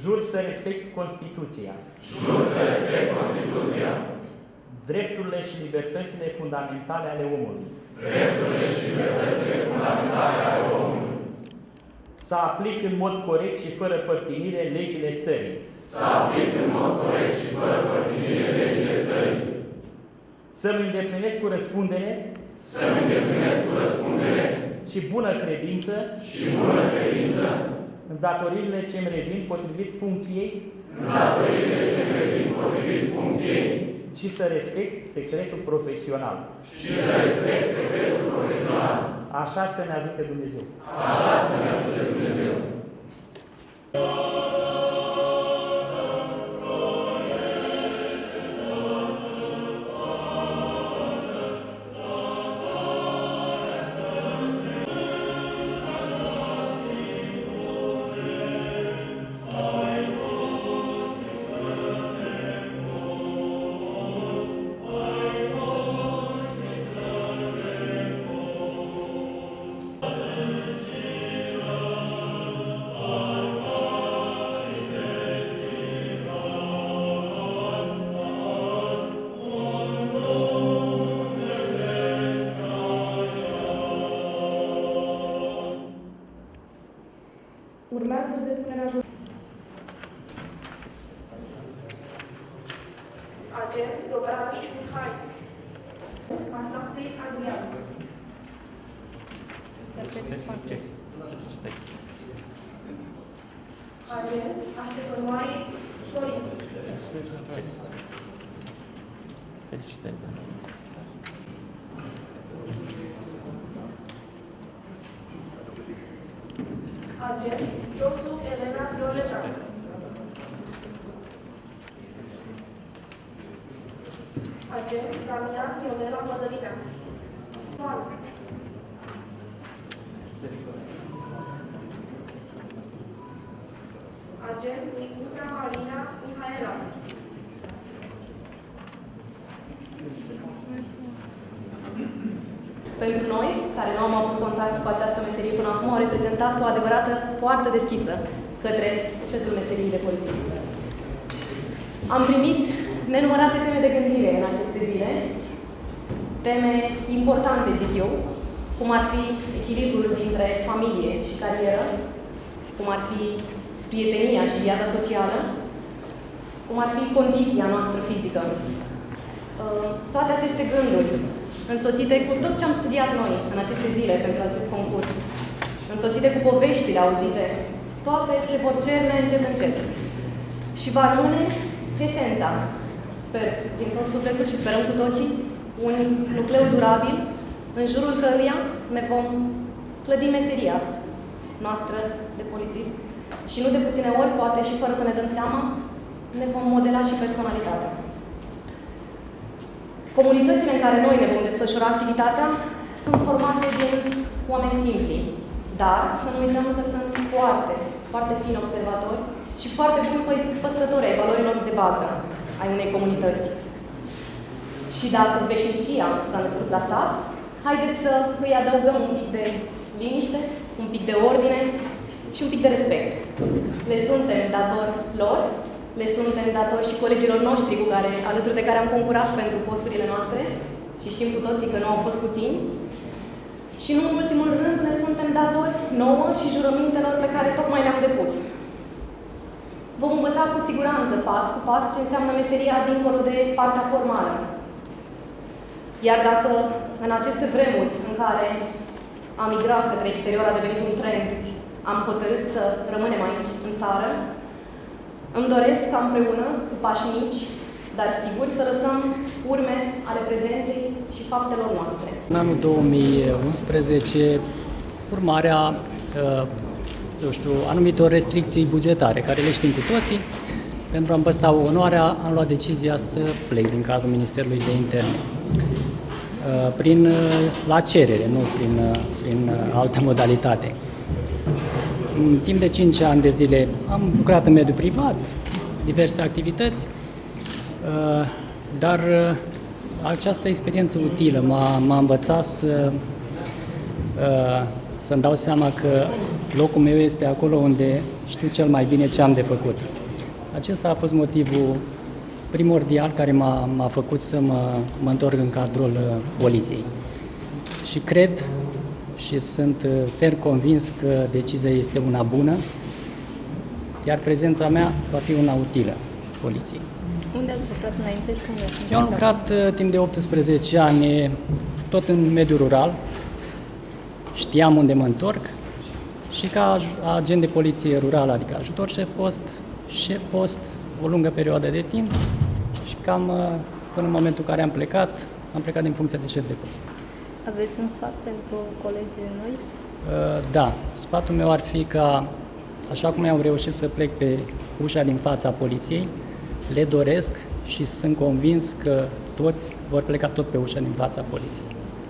Jur să respect Constituția. Jur să respect Constituția. Drepturile și libertățile fundamentale ale omului. Drepturile și libertățile fundamentale ale omului. Să aplic în mod corect și fără părtinire legile țării. Să aplic în mod corect și fără părtinire legile țării. Să-mi îndeplinesc cu răspundere. Să-mi îndeplinesc cu răspundere. Și bună credință. Și bună credință. Îndatoririle ce-mi revin potrivit funcției. Îndatoririle ce-mi revin potrivit funcției. Și să respect secretul profesional. Și să respect secretul profesional. Așa să ne ajute Dumnezeu. Așa să ne ajute Dumnezeu. Urmează depunerea agent Dobramiș Mihai. Masafei Adrian. Agent Așteptănoaie Sorin. Agent Josu Elena Violeta. Agent Damian Ionela Mădălina. Agent Nicuța Marina Mihaela. Pentru noi, care nu am avut contact cu această meserie până acum, au reprezentat o adevărată poartă deschisă către sufletul meseriei de polițist. Am primit nenumărate teme de gândire în aceste zile, teme importante, zic eu, cum ar fi echilibrul dintre familie și carieră, cum ar fi prietenia și viața socială, cum ar fi condiția noastră fizică. Toate aceste gânduri, însoțite cu tot ce am studiat noi în aceste zile pentru acest concurs, însoțite cu poveștile auzite, toate se vor cerne încet, încet. Și va rămâne esența, sper, din tot sufletul și sperăm cu toții, un nucleu durabil în jurul căruia ne vom clădi meseria noastră de polițist și nu de puține ori, poate și fără să ne dăm seama, ne vom modela și personalitatea. Comunitățile în care noi ne vom desfășura activitatea sunt formate din oameni simpli, dar să nu uităm că sunt foarte, foarte fini observatori și foarte buni păstrători ai valorilor de bază ai unei comunități. Și dacă veșnicia s-a născut la sat, haideți să îi adăugăm un pic de liniște, un pic de ordine și un pic de respect. Le suntem datori lor, le suntem datori și colegilor noștri alături de care am concurat pentru posturile noastre și știm cu toții că nu au fost puțini. Și nu în ultimul rând le suntem datori nouă și jurămintelor pe care tocmai le-am depus. Vom învăța cu siguranță, pas cu pas, ce înseamnă meseria dincolo de partea formală. Iar dacă în aceste vremuri în care a migrat către exterior a devenit un trend, am hotărât să rămânem aici, în țară, îmi doresc ca împreună, cu pași mici, dar siguri, să lăsăm urme ale prezenței și faptelor noastre. În anul 2011, urmarea, anumitor restricții bugetare, care le știm cu toții, pentru a-mi păstra onoarea, am luat decizia să plec din cadrul Ministerului de Interne. La cerere, nu prin altă modalitate. În timp de 5 ani de zile am lucrat în mediul privat, diverse activități, dar această experiență utilă m-a învățat să-mi dau seama că locul meu este acolo unde știu cel mai bine ce am de făcut. Acesta a fost motivul primordial care m-a făcut să mă întorc în cadrul poliției. Și cred și sunt ferm convins că decizia este una bună, iar prezența mea va fi una utilă poliției. Unde ați lucrat înainte și unde ați Eu am lucrat timp de 18 ani tot în mediul rural, știam unde mă întorc și ca agent de poliție rurală, adică ajutor șef post, o lungă perioadă de timp și cam până în momentul în care am plecat din funcția de șef de post. Aveți un sfat pentru colegii noi? Da, sfatul meu ar fi ca, așa cum am reușit să plec pe ușa din fața poliției, le doresc și sunt convins că toți vor pleca tot pe ușa din fața poliției.